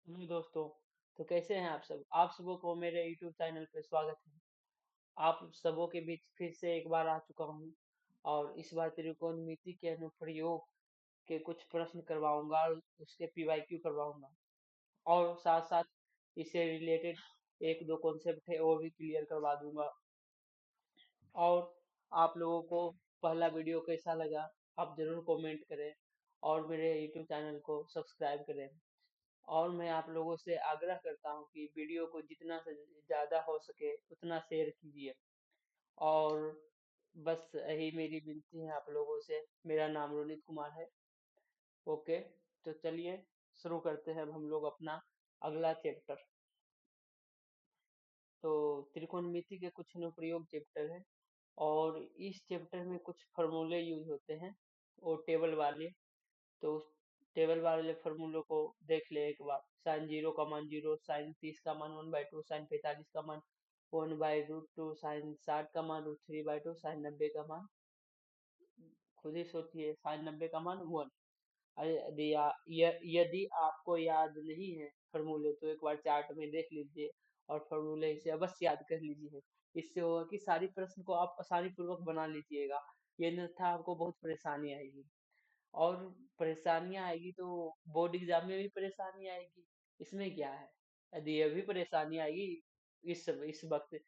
Hello दोस्तों। तो कैसे हैं आप सब? आप सबों को मेरे YouTube चैनल पे स्वागत है। आप सबों के बीच फिर से एक बार आ चुका हूँ और इस बार त्रिकोणमिति के अनुप्रयोग के कुछ प्रश्न करवाऊंगा और उसके PYQ करवाऊंगा और साथ साथ इससे रिलेटेड एक दो कॉन्सेप्ट है वो भी क्लियर करवा दूंगा। और आप लोगों को पहला वीडियो कैसा लगा आप जरूर कमेंट करें और मेरे YouTube चैनल को सब्सक्राइब करें। और मैं आप लोगों से आग्रह करता हूँ कि वीडियो को जितना से ज़्यादा हो सके उतना शेयर कीजिए। और बस यही मेरी विनती है आप लोगों से। मेरा नाम रोनित कुमार है। ओके, तो चलिए शुरू करते हैं अब हम लोग अपना अगला चैप्टर। तो त्रिकोणमिति के कुछ अनुप्रयोग चैप्टर है और इस चैप्टर में कुछ फॉर्मूले यूज होते हैं वो टेबल वाले। तो उस टेबल वाले फॉर्मूलों को देख ले एक बार। साइन 0 का मान 0, साइन 30 का मान 1/2, साइन 45 का मान 1/√2, साइन 60 का मान √3/2, साइन 90 का मान खुद ही सोचिए, साइन 90 का मान 1। अरे यदि आपको याद नहीं है फॉर्मूले तो एक बार चार्ट में देख लीजिए और फॉर्मूले इसे अवश्य याद कर लीजिए। इससे होगा कि सारी प्रश्न को आप आसानी पूर्वक बना लीजिएगा। ये अन्यथा आपको बहुत परेशानी आएगी। और परेशानियां आएगी तो बोर्ड एग्जाम में भी परेशानी आएगी। इसमें क्या है? यदि ये भी परेशानी आएगी इस वक्त,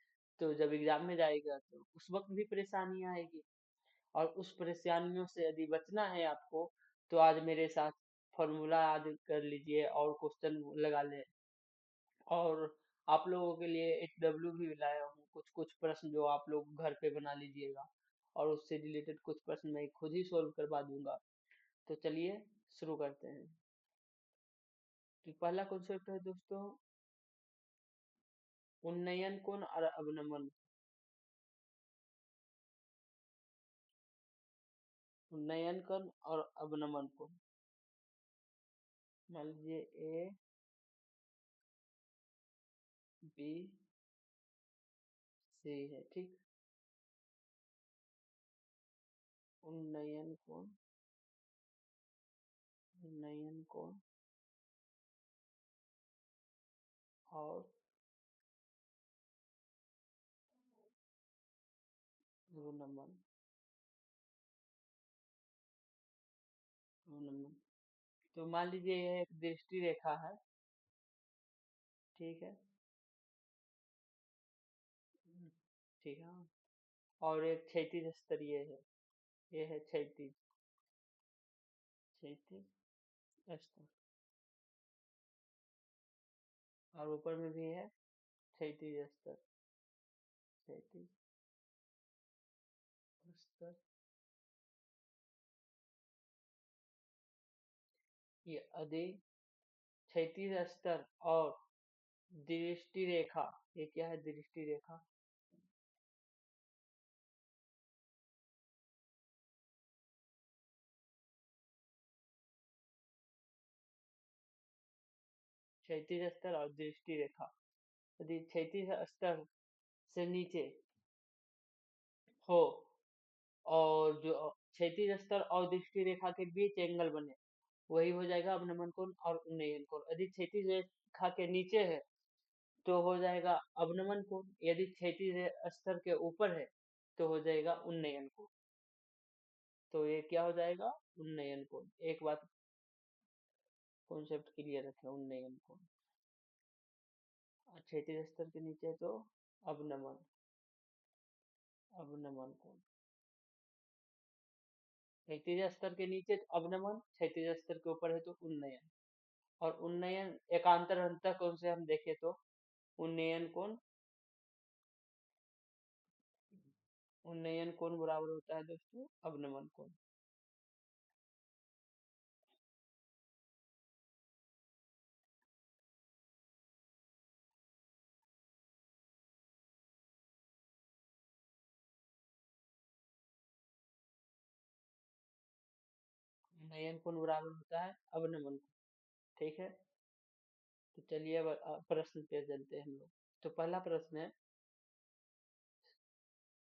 तो जब एग्जाम में जाएगा तो उस वक्त भी परेशानी आएगी। और उस परेशानियों से यदि बचना है आपको तो आज मेरे साथ फॉर्मूला याद कर लीजिए और क्वेश्चन लगा लें। और आप लोगों के लिए HW भी लाया हूँ, कुछ कुछ प्रश्न जो आप लोग घर पे बना लीजिएगा और उससे रिलेटेड कुछ प्रश्न मैं खुद ही सोल्व करवा दूंगा। तो चलिए शुरू करते हैं। तो पहला कॉन्सेप्ट है दोस्तों, उन्नयन कोण और अवनमन। उन्नयन कोण और अवनमन कोण। मान लीजिए A B C है, ठीक। उन्नयन कोण, उन्नयन कोण और अवनमन, अवनमन। तो मान लीजिए यह एक दृष्टि रेखा है, ठीक है। ठीक है। और एक क्षैतिज स्तरीय है, ये है क्षैतिज, क्षैतिज स्तर। और ऊपर में भी है क्षैतिज स्तर, क्षैतिज स्तर। ये यदि क्षैतिज स्तर और दृष्टि रेखा, ये क्या है दृष्टि रेखा? क्षैतिज स्तर और दृष्टि रेखा यदि क्षैतिज स्तर से नीचे हो और जो क्षैतिज स्तर और दृष्टि रेखा के बीच एंगल बने, वही हो जाएगा अवनमन कोण और उन्नयन कोण। यदि क्षैतिज रेखा के नीचे है तो हो जाएगा अवनमन कोण, यदि क्षैतिज स्तर के ऊपर है तो हो जाएगा उन्नयन कोण। तो ये क्या हो जाएगा? उन्नयन कोण। एक बात कॉन्सेप्ट क्लियर रखें, उन्नयन कोण। और क्षैतिज स्तर के नीचे तो अवनमन, अवनमन कोण। क्षैतिज स्तर के नीचे तो अवनमन, क्षैतिज स्तर के ऊपर है तो उन्नयन। और उन्नयन एकांतर अंतःकोण से हम देखें तो उन्नयन कोण, उन्नयन कोण बराबर होता है दोस्तों अवनमन कोण। उन्नयन कोण बराबर होता है अवनमन कोण, ठीक है। तो चलिए अब प्रश्न पे चलते हैं हम लोग। तो पहला प्रश्न है,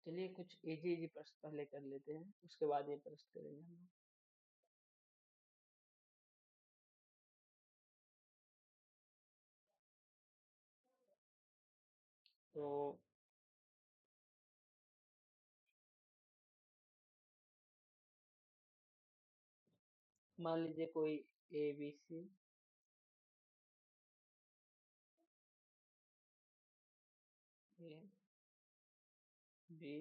चलिए कुछ इजी इजी प्रश्न पहले कर लेते हैं, उसके बाद ये प्रश्न करेंगे हम लोग। तो मान लीजिए कोई A B C, A B,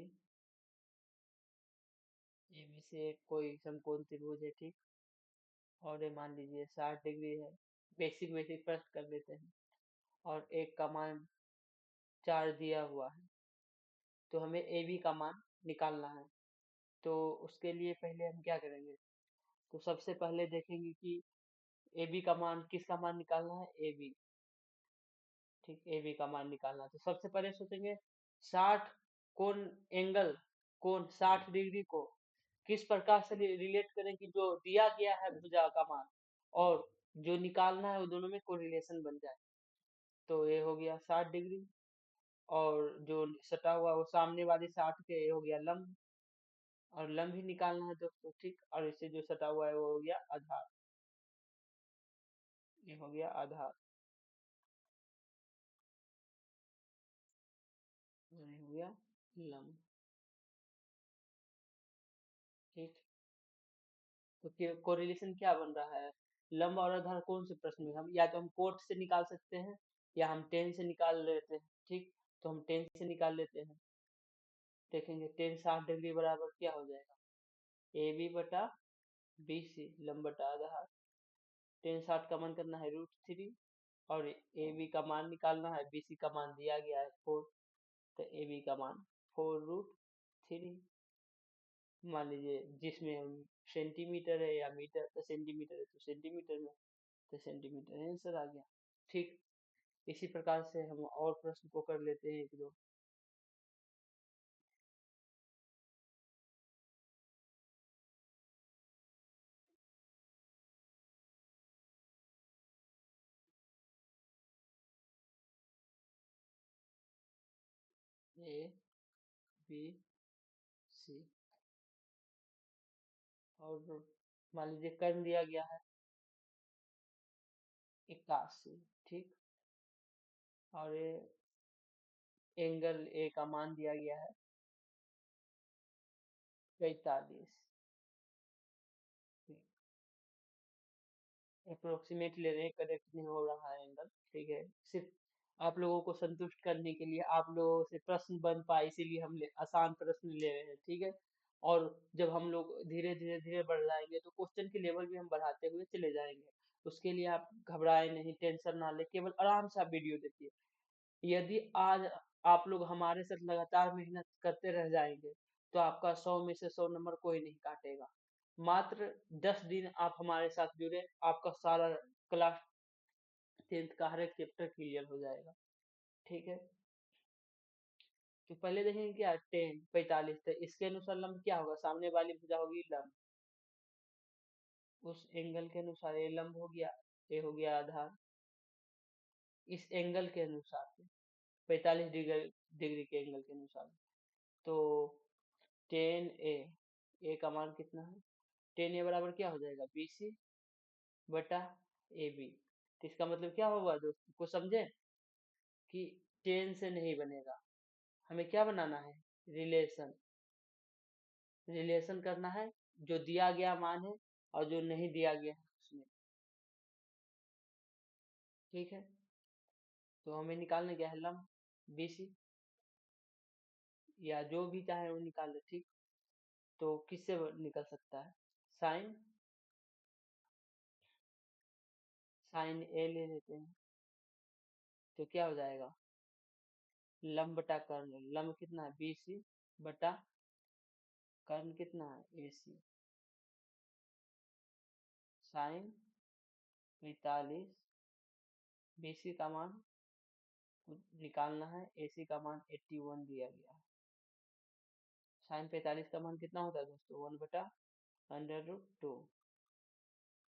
A B से कोई समकोण त्रिभुज है, ठीक। और ये मान लीजिए 60 डिग्री है। बेसिक बेसिक प्रश्न कर लेते हैं। और एक का मान 4 दिया हुआ है, तो हमें ए बी का मान निकालना है। तो उसके लिए पहले हम क्या करेंगे, तो सबसे पहले देखेंगे कि ए बी का मान, किसका मान निकालना है, ए बी, ठीक, ए बी का मान निकालना है। तो सबसे पहले सोचेंगे 60 कोण एंगल, कोण 60 डिग्री को किस प्रकार से रिलेट करें कि जो दिया गया है भुजा का मान और जो निकालना है वो दोनों में कोरिलेशन बन जाए। तो ये हो गया 60 डिग्री, और जो सटा हुआ वो सामने वाली 60 के, ये हो गया लंब, और लंब ही निकालना है दोस्तों, ठीक। और इससे जो सटा हुआ है वो हो गया आधार, ये हो गया आधार, और ये हो गया लंब, ठीक। तो कोरिलेशन क्या बन रहा है, लंब और आधार कौन से प्रश्न में, हम या तो हम कोट से निकाल सकते हैं या हम टेन से निकाल लेते हैं, ठीक। तो हम टेन से निकाल लेते हैं। देखेंगे टेन 60 डिग्री बराबर क्या हो जाएगा, ए बी बटा बी सी, लंब बटा आधार। टेन 60 का मान करना है √3, और ए बी का मान निकालना है, बी सी का मान दिया गया है 4, तो ए बी का मान 4√3। मान लीजिए जिसमें हम सेंटीमीटर है या मीटर, तो सेंटीमीटर है तो सेंटीमीटर में, तो सेंटीमीटर आंसर आ गया, ठीक। इसी प्रकार से हम और प्रश्न को कर लेते हैं एक दो। ए बी सी, और मान लीजिए कर्ण दिया गया है 81, ठीक। और ये एंगल ए का मान दिया गया है 45, अप्रोक्सीमेट ले रहे हैं, करेक्ट नहीं हो रहा है एंगल, ठीक है। सिर्फ आप लोगों को संतुष्ट करने के लिए, आप लोगों से प्रश्न बन पाए इसीलिए हम आसान प्रश्न ले रहे हैं, ठीक है। और जब हम लोग धीरे धीरे धीरे बढ़ जाएंगे तो क्वेश्चन की लेवल भी हम बढ़ाते हुए चले जाएंगे। उसके लिए आप घबराए नहीं, टेंशन ना ले, केवल आराम से आप वीडियो देखिए। यदि आज आप लोग हमारे साथ लगातार मेहनत करते रह जाएंगे तो आपका 100 में से 100 नंबर कोई नहीं काटेगा। मात्र 10 दिन आप हमारे साथ जुड़े, आपका सारा क्लास 10th का हर एक चैप्टर क्लियर हो जाएगा, ठीक है। तो पहले देखेंगे क्या, 10 45, तो इसके अनुसार लंब क्या होगा, सामने वाली भुजा होगी लंब, उस एंगल के अनुसार ये लंब हो गया, ये हो गया आधार, इस एंगल के अनुसार से 45 डिग्री डिग्री के एंगल के अनुसार। तो 10 ए, ए का मान कितना है, 10 ए बराबर क्या हो जाएगा, बी सी बटा ए बी। तो इसका मतलब क्या होगा दोस्तों, को समझे कि 10 से नहीं बनेगा, हमें क्या बनाना है, रिलेशन, रिलेशन करना है जो दिया गया मान है और जो नहीं दिया गया है उसमें, ठीक है। तो हमें निकालना क्या है, लंब बी सी, या जो भी चाहे वो निकाल ले, ठीक। तो किससे निकल सकता है, साइन, साइन ए ले लेते हैं। तो क्या हो जाएगा, लंब बटा कर्ण, लंब कितना है बी सी बटा कर्ण कितना है ए सी, साइन 45, बी सी का मान निकालना है, ए सी का मान 81 दिया गया है। साइन 45 का मान कितना होता है दोस्तों, 1/√2,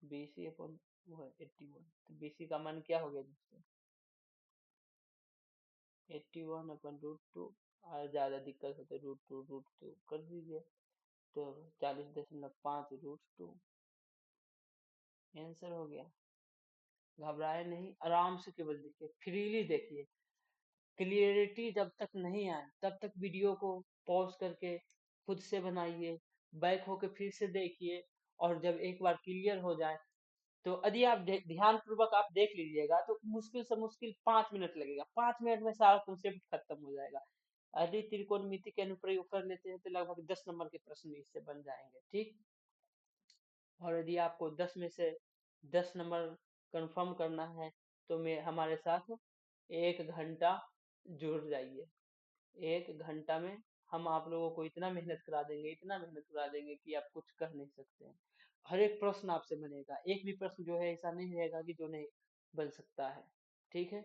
बी सी अपन वो है 81, तो बी सी का मान क्या हो गया दोस्तों, 81/√2। और ज्यादा दिक्कत हो तो √2 कर दीजिए, तो 40.5 √2 आंसर हो गया। घबराए नहीं, आराम से केवल देखिए, फ्रीली देखिए, क्लियरिटी जब तक नहीं आए तब तक वीडियो को पॉज करके खुद से बनाइए, बैक होके फिर से देखिए, और जब एक बार क्लियर हो जाए तो यदि आप ध्यान पूर्वक आप देख लीजिएगा तो मुश्किल से मुश्किल 5 मिनट लगेगा, 5 मिनट में सारा कॉन्सेप्ट खत्म हो जाएगा। यदि त्रिकोणमिति के अनुप्रयोग कर लेते हैं तो लगभग 10 नंबर के प्रश्न इससे बन जाएंगे, ठीक। और यदि आपको 10 में से 10 नंबर कंफर्म करना है तो मैं हमारे साथ 1 घंटा जुड़ जाइए। 1 घंटा में हम आप लोगों को इतना मेहनत करा देंगे, इतना मेहनत करा देंगे कि आप कुछ कह नहीं सकते हैं। हर एक प्रश्न आपसे बनेगा, एक भी प्रश्न जो है ऐसा नहीं रहेगा कि जो नहीं बन सकता है, ठीक है।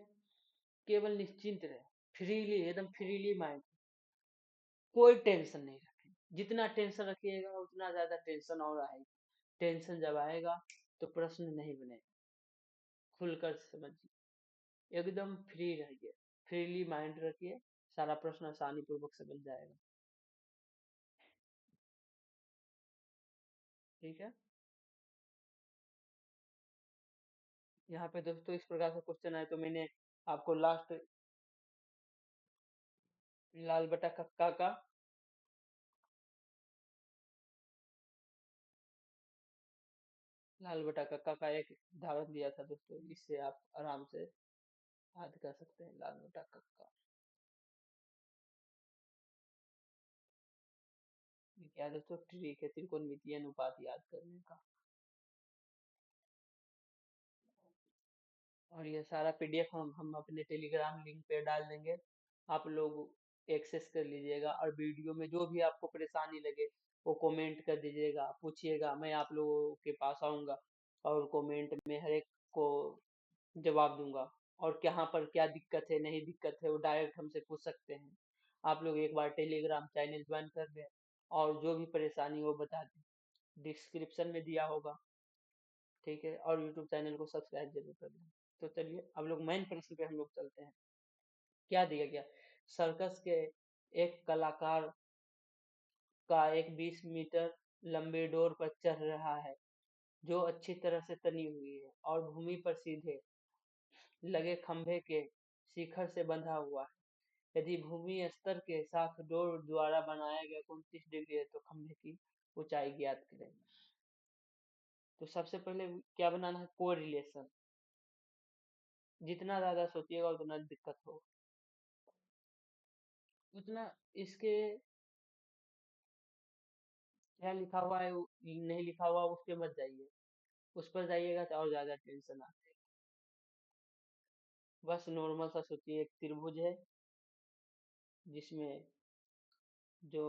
केवल निश्चिंत रहे, फ्रीली, एकदम फ्रीली माइंड, कोई टेंशन नहीं रखें। जितना टेंशन रखिएगा उतना ज्यादा टेंशन और आएगी। टेंशन जब आएगा तो प्रश्न नहीं बनेगा। खुलकर समझिए, एकदम फ्री रहिए, फ्रीली माइंड रखिए, सारा प्रश्न आसानी पूर्वक से बन जाएगा, ठीक है। यहाँ पे दोस्तों इस प्रकार का क्वेश्चन है, तो मैंने आपको लास्ट लाल बटा कक्का का लाल बटा कक्का का एक उदाहरण दिया था दोस्तों, इससे आप आराम से याद कर सकते हैं लाल बटा कक्का। ये क्या है दोस्तों, ट्रिक है त्रिकोणमितीय अनुपात याद करने का। और ये सारा पीडीएफ हम अपने टेलीग्राम लिंक पे डाल देंगे, आप लोग एक्सेस कर लीजिएगा। और वीडियो में जो भी आपको परेशानी लगे वो कमेंट कर दीजिएगा, पूछिएगा, मैं आप लोगों के पास आऊंगा और कमेंट में हर एक को जवाब दूंगा। और कहाँ पर क्या दिक्कत है, नहीं दिक्कत है, वो डायरेक्ट हमसे पूछ सकते हैं। आप लोग एक बार टेलीग्राम चैनल ज्वाइन कर लें और जो भी परेशानी हो बता दें, डिस्क्रिप्शन में दिया होगा, ठीक है। और यूट्यूब चैनल को सब्सक्राइब जरूर कर लें। तो चलिए अब लोग मेन प्रश्न पे हम लोग चलते हैं। क्या दिया गया, सर्कस के एक कलाकार का एक 20 मीटर लंबे डोर पर चढ़ रहा है जो अच्छी तरह से तनी हुई है और भूमि पर सीधे लगे खंभे के शिखर से बंधा हुआ है। यदि भूमि स्तर के साथ डोर द्वारा बनाया गया कोण 30 डिग्री है तो खंभे की ऊंचाई ज्ञात करें। तो सबसे पहले क्या बनाना है, कोरिलेशन। जितना ज्यादा सोचिएगा उतना दिक्कत होगा, उतना इसके क्या लिखा हुआ है नहीं लिखा हुआ उस पे मत जाइए, उस पर जाइएगा तो और ज्यादा टेंशन आती है। बस नॉर्मल सा सोचिए, एक त्रिभुज है जिसमें जो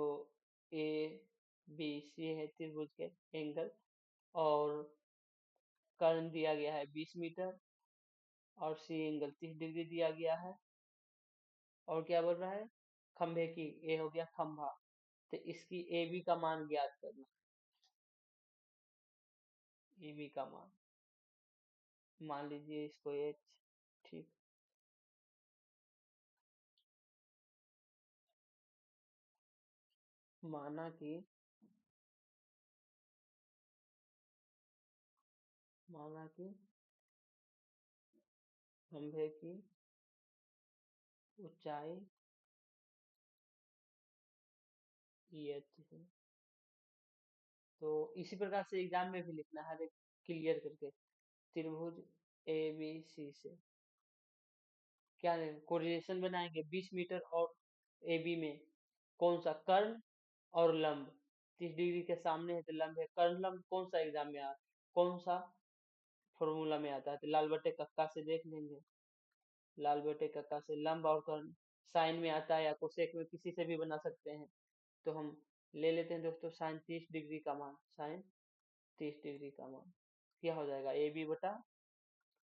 ए बी सी है त्रिभुज के एंगल, और कर्ण दिया गया है 20 मीटर, और सी एंगल 30 डिग्री दिया गया है। और क्या बोल रहा है, खंभे की, ए हो गया खंभा, तो इसकी ए बी का मान ज्ञात करना। ए बी का मान लीजिए इसको एच, ठीक। माना कि माना कि खंभे की ऊंचाई एच है। तो इसी प्रकार से एग्जाम में भी लिखना है, हर एक क्लियर करके, त्रिभुज ए बी सी से क्या कोरिलेशन बनाएंगे 20 मीटर और ए बी में कौन सा कर्ण और लंब, 30 डिग्री के सामने है तो लंब है, कर्ण लंब कौन सा एग्जाम में आता, कौन सा फॉर्मूला में आता है, तो लाल बटे कक्का से देख लेंगे। लाल बटे कक्का से लंब और कर्ण साइन में आता है या कोसेक में, किसी से भी बना सकते हैं। तो हम ले लेते हैं दोस्तों साइन 30 डिग्री का मान, साइन 30 डिग्री का मान क्या हो जाएगा, ए बी बटा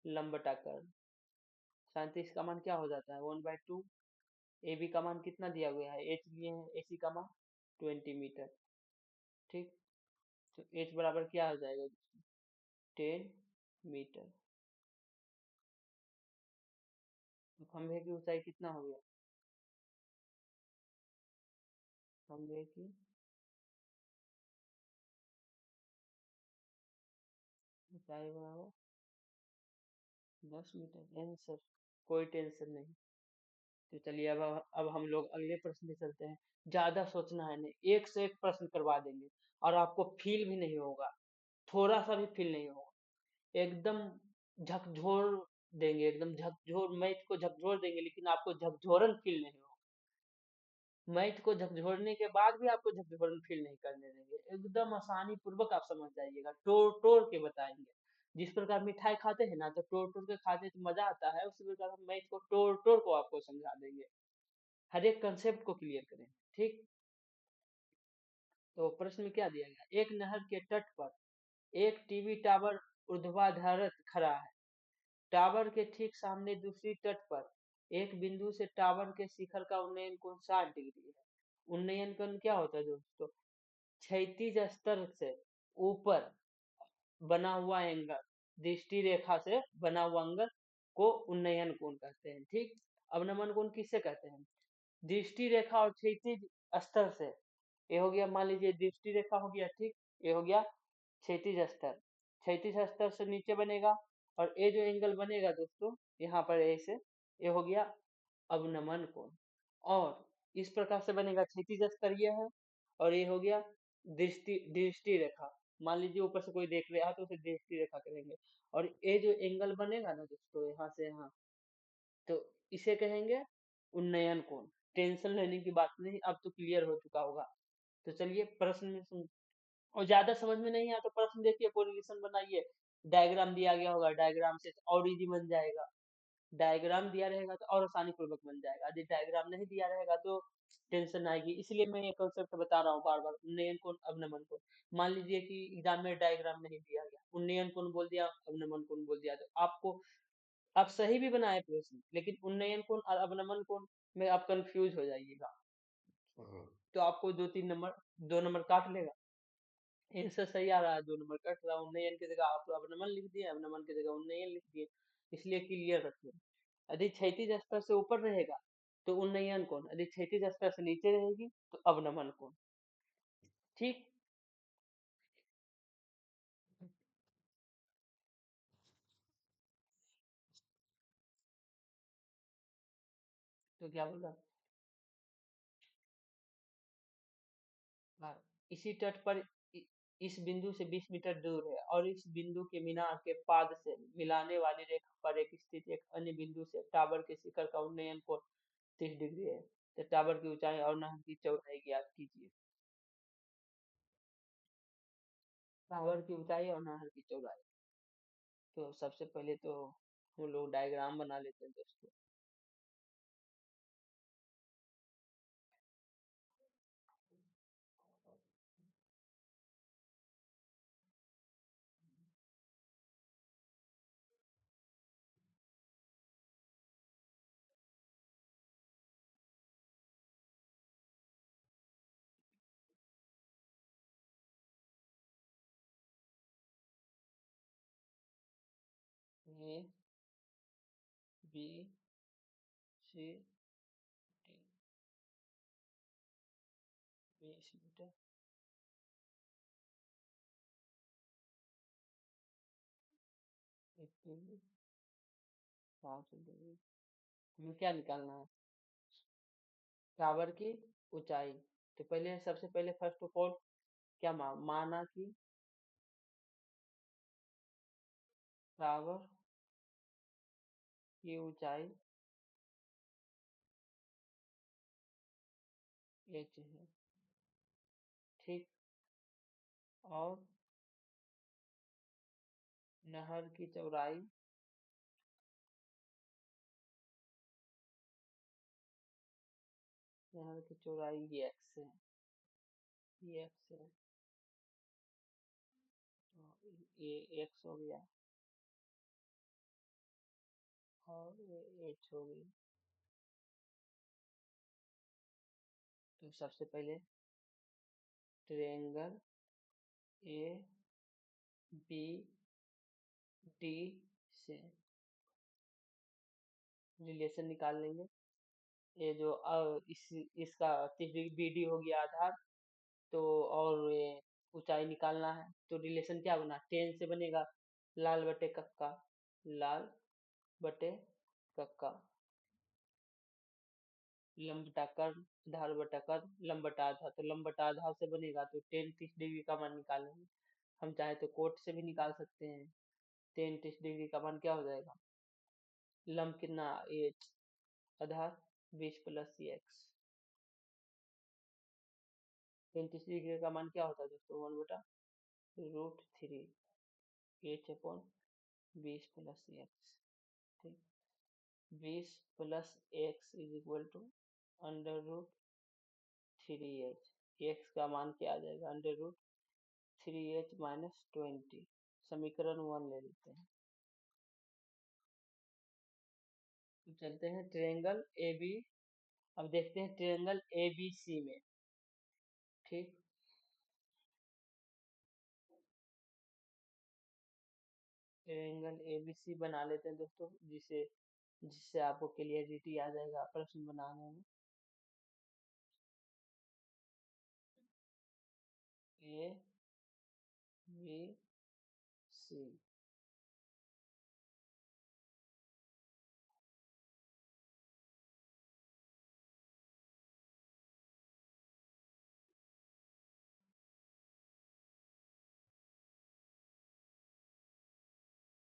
लंब बटा कर्ण। साइन 30 का मान क्या हो जाता है, 1/2। ए बी का मान कितना दिया गया है, एच लिए हैं, ए सी का मान 20 मीटर, ठीक। तो एच बराबर क्या हो जाएगा, 10 मीटर। तो खंभे की ऊंचाई कितना हो गया, खंभे की ऊंचाई बराबर 10 मीटर, आंसर, कोई टेंशन नहीं। तो चलिए अब हम लोग अगले प्रश्न पे चलते हैं। ज्यादा सोचना है नहीं, एक से एक प्रश्न करवा देंगे और आपको फील भी नहीं होगा, थोड़ा सा भी फील नहीं होगा। एकदम झकझोर देंगे, एकदम झकझोर, मैथ को झकझोर देंगे लेकिन आपको झकझोरन फील नहीं होगा। मैथ को झकझोरने के बाद भी आपको झकझोरन फील नहीं करने देंगे, एकदम आसानी पूर्वक आप समझ जाइएगा, टोर टोर के बताएंगे। जिस प्रकार मिठाई खाते हैं ना, तो टोर टोर के खाते तो मजा आता है, उसी प्रकार हम मैथ को टोर टोर को आपको समझा देंगे, हर एक कंसेप्ट को क्लियर करेंगे। ठीक। तो प्रश्न में क्या दिया गया, एक नहर के तट पर एक टीवी टावर ऊर्ध्वाधर खड़ा है। टावर के ठीक सामने दूसरी तट पर एक बिंदु से टावर के शिखर का उन्नयन कोण 60 डिग्री है। उन्नयन कोण क्या होता है दोस्तों, क्षैतिज स्तर से ऊपर बना हुआ एंगल, दृष्टि रेखा से बना हुआ एंगल को उन्नयन कोण कहते हैं। ठीक। अवनमन कोण किससे कहते हैं, दृष्टि रेखा और क्षैतिज स्तर से। ये हो गया, मान लीजिए दृष्टि रेखा हो गया, ठीक। ये हो गया क्षैतिज स्तर, क्षैतिज स्तर से नीचे बनेगा, और ये जो एंगल बनेगा दोस्तों यहाँ पर ऐसे, ये हो गया अवनमन कोण। और इस प्रकार से बनेगा, क्षैतिज स्तर ये है, और ये हो गया दृष्टि दृष्टि रेखा। मान लीजिए ऊपर से कोई देख रहा है तो उसे दृष्टि रेखा करेंगे, और ये जो एंगल बनेगा ना दोस्तों यहाँ से यहाँ, तो इसे कहेंगे उन्नयन कोण। टेंशन लेने की बात नहीं, अब तो क्लियर हो चुका होगा। तो चलिए प्रश्न में सुन, और ज्यादा समझ में नहीं आया तो प्रश्न देखिए, कोरिलेशन बनाइए, डायग्राम दिया गया होगा, डायग्राम से तो और इजी बन जाएगा। डायग्राम दिया रहेगा तो और आसानी पूर्वक बन जाएगा, यदि डायग्राम नहीं दिया रहेगा तो टेंशन आएगी। इसलिए मैं ये कॉन्सेप्ट बता रहा हूँ बार बार, उन्नयन कोण अवनमन कोण। मान लीजिए कि एग्जाम में डायग्राम नहीं दिया गया, उन्नयन कोण बोल दिया, अवनमन कोण बोल दिया, तो आपको, आप सही भी बनाए प्रश्न लेकिन उन्नयन कोण और अवनमन कोण में आप कंफ्यूज हो जाइएगा, तो आपको 2-3 नंबर, 2 नंबर काट लेगा। आंसर सही आ रहा है, 2 नंबर कट रहा है, उन्नयन की जगह आप अवनमन लिख दिए, अवनमन की जगह उन्नयन लिख दिए। इसलिए क्लियर रखिए, यदि क्षैतिज स्तर से ऊपर रहेगा तो उन्नयन कोण, यदि क्षैतिज स्तर से नीचे रहेगी तो अवनमन कोण। ठीक। तो क्या बोला, हाँ, इसी तट पर इस बिंदु से 20 मीटर दूर है, और इस बिंदु के मीनार के पाद से मिलाने वाली रेखा पर एक स्थित एक अन्य बिंदु से टावर के शिखर का उन्नयन कोण 30 डिग्री है। तो टावर की ऊंचाई और नहर की चौड़ाई ज्ञात कीजिए। टावर की ऊंचाई और नहर की चौड़ाई, तो सबसे पहले तो हम लोग डायग्राम बना लेते हैं दोस्तों। A B C D, 20 metre, 1 किमी, 500 डिग्री। हमें क्या निकालना है, टावर की ऊंचाई। तो पहले, सबसे पहले फर्स्ट ऑफ ऑल क्या माना कि टावर की ऊंचाई h है। ठीक। और नहर की चौड़ाई, नहर की चौड़ाई ये x है, ये x है, तो ये x हो गया, और ये h हो गई। तो सबसे पहले ट्रायंगल ए बी डी से रिलेशन निकाल लेंगे। ये जो इसका बी डी हो गया आधार, तो और ये ऊंचाई निकालना है, तो रिलेशन क्या बना, टेन से बनेगा, लाल बटे कक्का, लाल बटे कक्का। लंब बटा कर्ण, आधार बटा कर्ण, लंब बटा आधार, तो लंब बटा आधार से बनेगा तो टेन 30 डिग्री का मान निकालेंगे। हम चाहे तो कोट से भी निकाल सकते हैं। टेन 30 डिग्री का मान क्या हो जाएगा, लंब कितना एच, आधार 20 प्लस एक्स। टेन 30 डिग्री का मान क्या होता है दोस्तों, 1/√3 एच अपॉन 20 प्लस एक्स। ठीक, 20 plus x is equal to √3h। X का मान क्या आ जाएगा, √3h माइनस 20। समीकरण 1 ले लेते हैं। तो चलते हैं ट्रायंगल ए बी, अब देखते हैं ट्रायंगल ए बी सी में। ठीक, ट्रायंगल ए बी सी बना लेते हैं दोस्तों, जिससे आपको क्लियरिटी आ जाएगा प्रश्न बनाने में। A B C,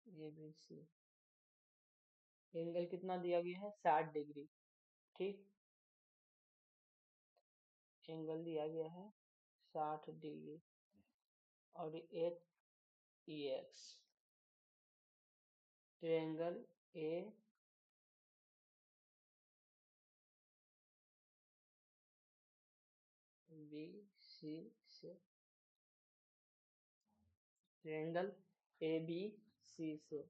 A B C, angle कितना दिया गया है, 60 डिग्री। ठीक, एंगल दिया गया है 60 डिग्री और H E X. Triangle A B C से, ट्रायंगल ए बी सी से,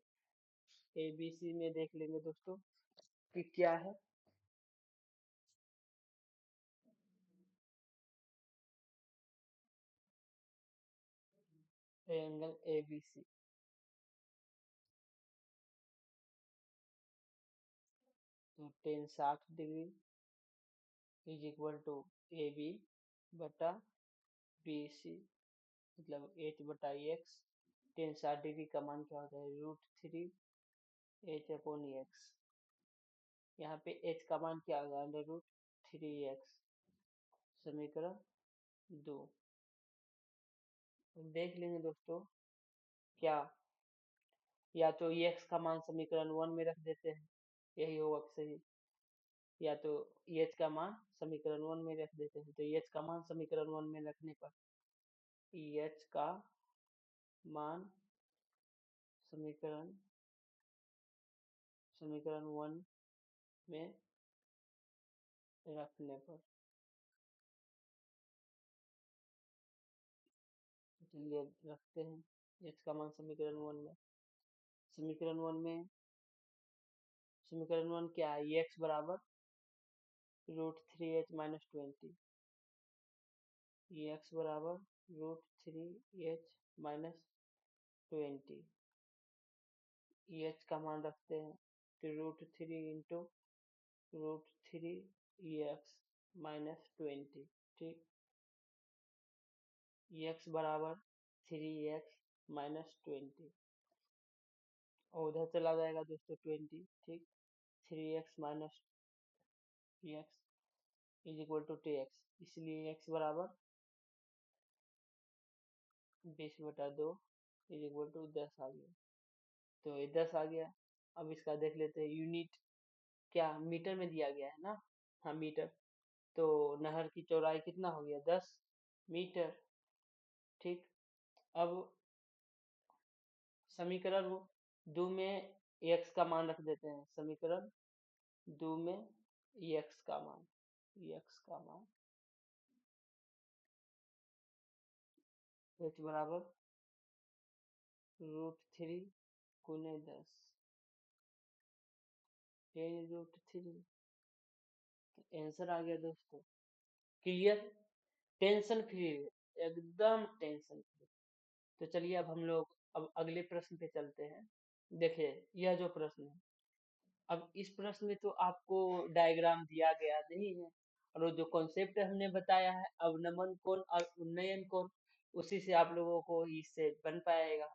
ए बी सी में देख लेंगे दोस्तों कि क्या है। ट्रायंगल ए बी सी, तो tan 60 degree is equal to A B बटा बी सी, मतलब एच बटा एक्स। टेन 60 डिग्री का मान क्या होता है, √3 एच अपॉन एक्स। यहाँ पे एच का मान क्या होगा, √3x। समीकरण 2 देख लेंगे दोस्तों, क्या या तो एक्स का मान समीकरण 1 में रख देते हैं, यही होगा सही, या तो एच का मान समीकरण 1 में रख देते हैं। तो एच का मान समीकरण 1 में रखने पर एच का मान समीकरण समीकरण 1 में रखने पर, चलिए रखते हैं एच का मान समीकरण 1 में। समीकरण 1 में, समीकरण 1 क्या है, एक्स बराबर √3h माइनस 20, एक्स बराबर √3h माइनस 20। एच का मान रखते हैं तो √3 इंटू √3x माइनस 20। ठीक, एक्स बराबर 3x माइनस 20, और उधर चला जाएगा दोस्तों 20। ठीक, 3x minus x is equal to 2x, इसलिए x बराबर 20/2 इज इक्वल टू 10 आ गया। तो ये 10 आ गया। अब इसका देख लेते हैं यूनिट, क्या मीटर में दिया गया है ना, हाँ मीटर। तो नहर की चौड़ाई कितना हो गया, 10 मीटर। ठीक, अब समीकरण 2 में x का मान रख देते हैं, समीकरण 2 में x का मान, x का मान h बराबर √3 गुने 10, 10√3। आंसर आ गया दोस्तों, क्लियर, टेंशन फ्री, एकदम टेंशन फ्री। तो चलिए अब हम लोग अब अगले प्रश्न पे चलते हैं। देखिए यह जो प्रश्न है, अब इस प्रश्न में तो आपको डायग्राम दिया गया नहीं है, और वो जो कॉन्सेप्ट हमने बताया है अवनमन कोण और उन्नयन कोण, उसी से आप लोगों को इससे बन पाएगा।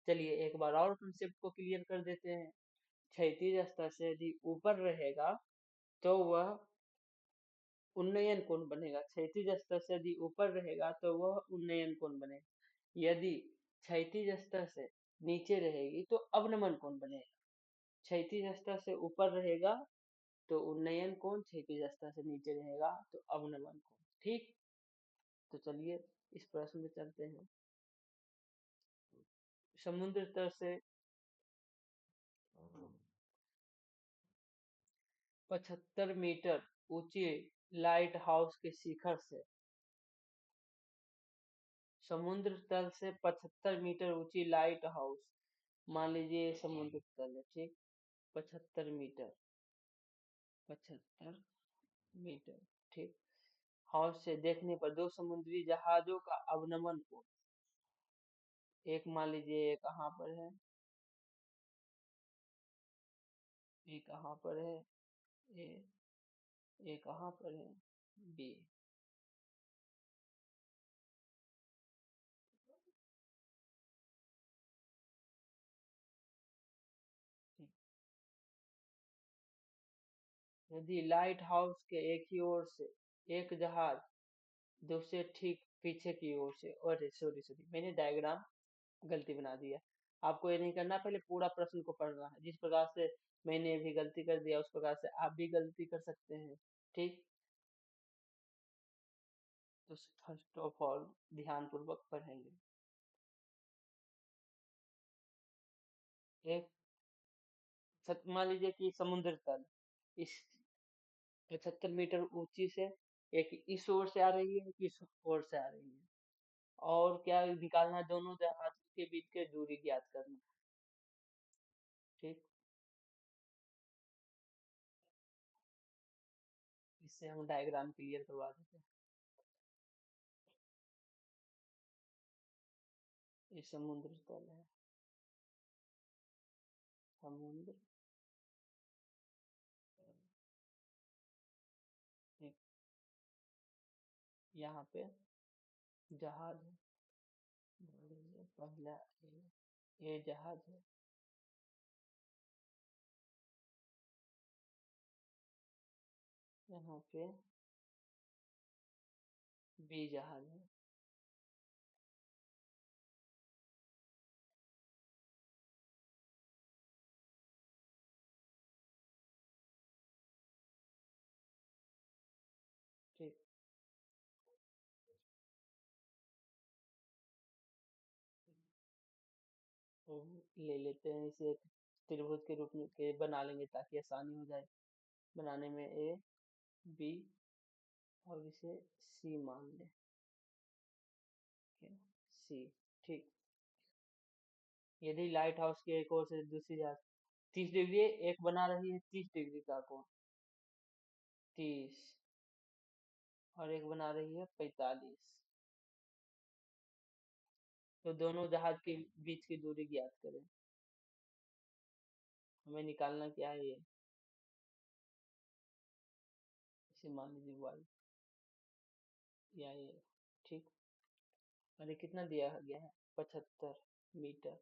चलिए एक बार और कॉन्सेप्ट को क्लियर कर देते हैं। क्षैतिज स्तर से यदि ऊपर रहेगा तो वह उन्नयन कोण बनेगा। क्षैतिज स्तर से यदि ऊपर रहेगा तो वह उन्नयन कोण बनेगा। यदि क्षैतिज स्तर से नीचे रहेगी तो अवनमन कोण बनेगा। क्षैतिज स्तर से ऊपर रहेगा तो उन्नयन कोण, क्षैतिज स्तर से नीचे रहेगा तो अवनमन कोण। ठीक, तो चलिए इस प्रश्न में चलते हैं। समुद्र तल से 75 मीटर ऊंचे लाइट हाउस के शिखर से, समुद्र तल से 75 मीटर ऊंची लाइट हाउस, मान लीजिए समुद्र तल है, ठीक, 75 मीटर, 75 मीटर, ठीक, हाउस से देखने पर दो समुद्री जहाजों का अवनमन कोण, एक मान लीजिए ये कहाँ पर है, ये कहाँ पर है, ए, ये कहाँ पर है, बी, ठीक। यदि लाइट हाउस के एक ही ओर से एक जहाज दूसरे ठीक पीछे की ओर से, और सॉरी सॉरी मैंने डायग्राम गलती बना दिया। आपको ये नहीं करना, पहले पूरा प्रश्न को पढ़ना है। जिस प्रकार से मैंने भी गलती कर दिया उस प्रकार से आप भी गलती कर सकते हैं, ठीक। तो फर्स्ट ऑफ ऑल ध्यान पूर्वक पढ़ेंगे। एक मान लीजिए कि समुद्र तल इस 75 मीटर ऊंची से एक इस ओर से आ रही है, एक इस ओर से आ रही है, और क्या निकालना है, दोनों जहाज के बीच की दूरी ज्ञात करना, ठीक। इससे हम डायग्राम क्लियर करवा देते हैं। ये समुद्र तल है, समुद्र, एक यहाँ पे जहाज है, मान लीजिए पहला ये जहाज है, यहाँ पे बी जहाज है, ठीक। तो ले लेते हैं इसे एक त्रिभुज के रूप में के बना लेंगे ताकि आसानी हो जाए बनाने में। ए बी और इसे सी मान लें, सी, ठीक। यदि लाइट हाउस के एक ओर से दूसरी जहाज 30 डिग्री, एक बना रही है 30 डिग्री का कोण, 30, और एक बना रही है 45, तो दोनों जहाज के बीच की दूरी ज्ञात करें। हमें निकालना क्या है, ये इसे मान लीजिए वाई या ये, ठीक। और ये कितना दिया गया है, 75 मीटर,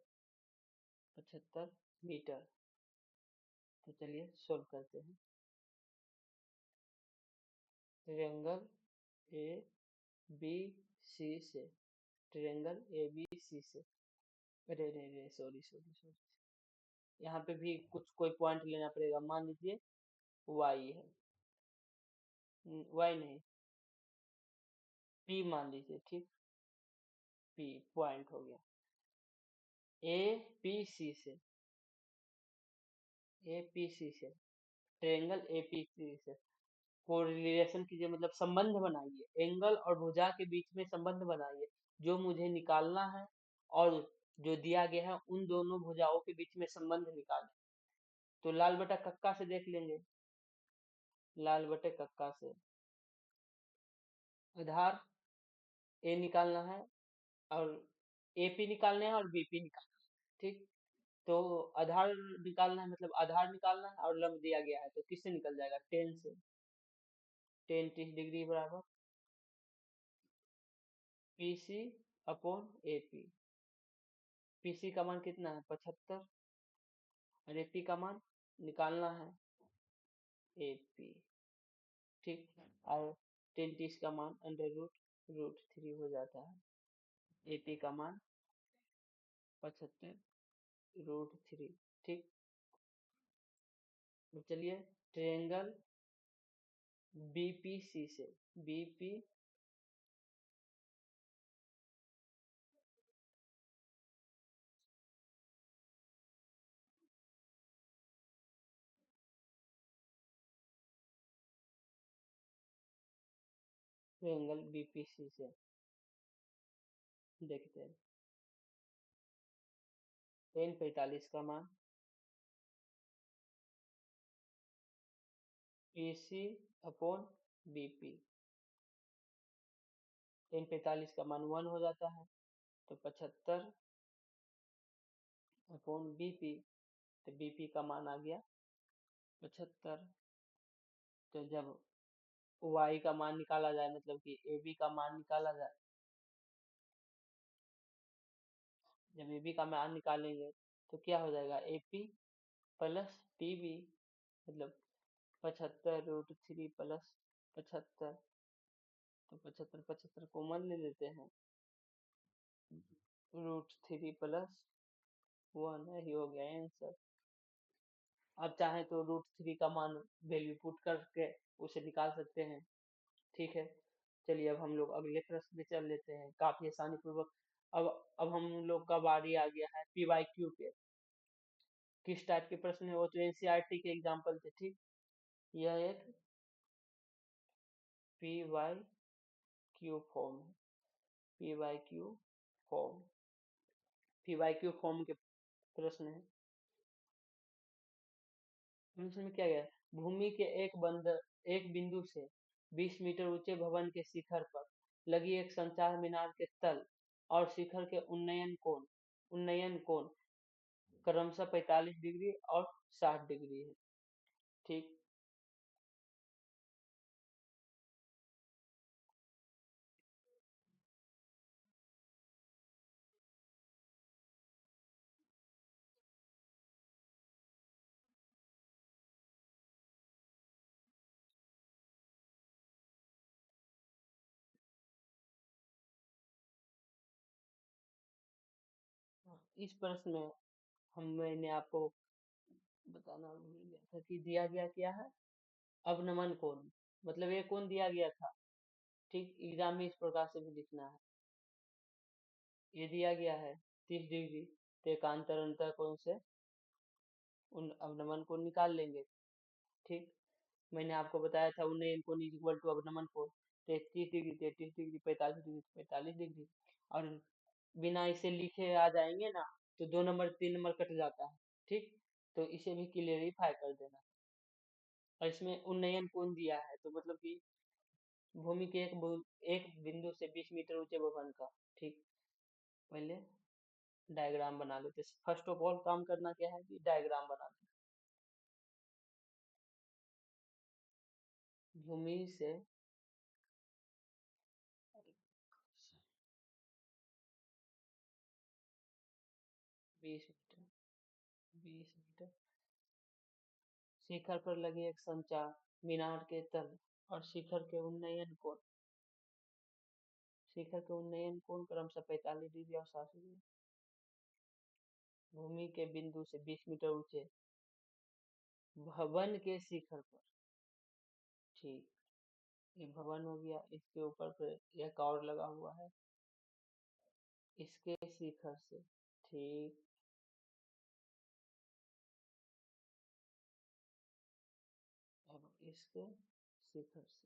75 मीटर। तो चलिए सोल्व करते हैं। ट्रायंगल ए बी सी से, ट्रायंगल ए बी सी से, अरे रे रे सॉरी सॉरी सॉरी, यहाँ पे भी कुछ कोई पॉइंट लेना पड़ेगा। मान लीजिए वाई है, वाई नहीं, पी मान लीजिए, ठीक, पी पॉइंट हो गया। ए पी सी से, ए पी सी से, ट्रायंगल ए पी सी से कोरिलेशन कीजिए, मतलब संबंध बनाइए, एंगल और भुजा के बीच में संबंध बनाइए जो मुझे निकालना है, और जो दिया गया है उन दोनों भुजाओं के बीच में संबंध निकालें। तो लाल बटा कक्का से देख लेंगे, लाल बटे कक्का से आधार ए निकालना है, और एपी निकालना है और बीपी निकालना है, ठीक। तो आधार निकालना है, मतलब आधार निकालना है, और लंब दिया गया है तो किससे निकल जाएगा, 10 से, 10 30 डिग्री बराबर P C upon A P. PC का मान कितना है, 75, और एपी का मान निकालना है, एपी, ठीक। और 10 का मान अंडर रूट 3 हो जाता है। AP का मान 75√3। ठीक। तो चलिए ट्रायंगल BPC से BP ट्रायंगल BPC से देखते हैं। 1045 का मान AC अपॉन BP। 1045 का मान 1 हो जाता है, तो 75 अपॉन BP, तो BP का मान आ गया 75। तो जब Y का मान निकाला जाए, मतलब कि AB का मान निकाला जाए, जब AB का मान निकालेंगे तो क्या हो जाएगा, AP प्लस PB, मतलब 75√3 प्लस 75, तो 75 कॉमन ले लेते हैं, √3 प्लस 1, यही हो गया आंसर। अब चाहे तो √3 का मान वैल्यू पुट करके उसे निकाल सकते हैं। ठीक है, चलिए अब हम लोग अगले प्रश्न पे चल लेते हैं, काफी आसानी पूर्वक। अब हम लोग का बारी आ गया है PYQ पे। किस टाइप के प्रश्न है, वो तो NCERT के एग्जाम्पल थे। ठीक, यह एक PYQ फॉर्म है। PYQ फॉर्म, PYQ फॉर्म के प्रश्न है। इसमें क्या गया, भूमि के एक बिंदु से 20 मीटर ऊंचे भवन के शिखर पर लगी एक संचार मीनार के तल और शिखर के उन्नयन कोण क्रमशः 45 डिग्री और 60 डिग्री है। ठीक, इस प्रश्न में मैंने आपको बताना भूल गया था कि दिया गया क्या है, अवनमन कोण, मतलब ये कोण दिया गया था। ठीक, एग्जाम में इस प्रकार से भी लिखना है, ये दिया गया है 30 डिग्री, तो एकांतर अंतर कोण से उन अवनमन कोण निकाल लेंगे। ठीक, मैंने आपको बताया था उन्नयन कोण इज इक्वल टू अवनमन कोण, 33 डिग्री 33 डिग्री, 45 डिग्री 45 डिग्री, और बिना इसे लिखे आ जाएंगे ना, तो 2 नंबर 3 नंबर कट जाता है। ठीक, तो इसे भी क्लियरिफाई कर देना। और इसमें उन्नयन कोण दिया है, तो मतलब कि भूमि के एक बिंदु से 20 मीटर ऊंचे भवन का। ठीक, पहले डायग्राम बना लेते। फर्स्ट ऑफ ऑल काम करना क्या है कि डायग्राम बना लेना। भूमि से 20 मीटर, 20 मीटर शिखर पर लगे एक संचार मीनार के तल और शिखर के उन्नयन कोण क्रमशः 45 डिग्री और 60 डिग्री। भूमि के बिंदु से 20 मीटर ऊंचे भवन के शिखर पर। ठीक, ये भवन हो गया, इसके ऊपर फिर एक और लगा हुआ है इसके शिखर से। ठीक, अब इसके शिखर से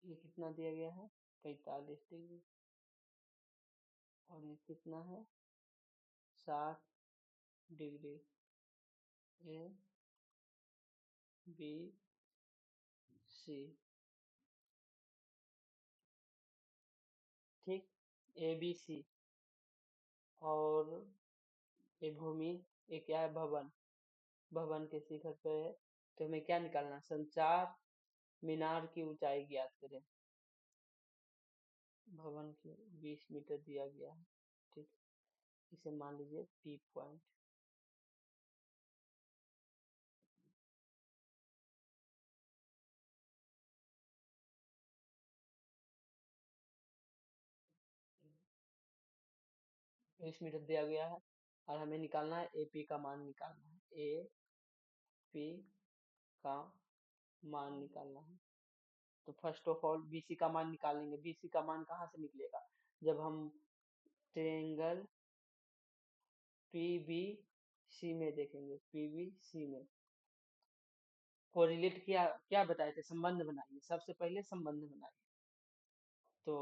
ये कितना दिया गया है, 45 डिग्री, और ये कितना है, 60 डिग्री। ये बी सी, ठीक। ए बी सी, और ये भूमि, ये क्या है, भवन, भवन के शिखर पे है। तो हमें क्या निकालना है, संचार मीनार की ऊंचाई ज्ञात करें। भवन की 20 मीटर दिया गया है, ठीक। इसे मान लीजिए पी पॉइंट। 20 मीटर दिया गया है, और हमें निकालना है एपी का मान निकालना है, ए पी का मान निकालना है। तो फर्स्ट ऑफ ऑल बीसी का मान निकालेंगे। बीसी का मान कहाँ से निकलेगा, जब हम ट्रेंगल पीबी सी में देखेंगे, पीबी सी में कोरिलेट किया, क्या बताए थे, संबंध बनाइए, सबसे पहले संबंध बनाइए। तो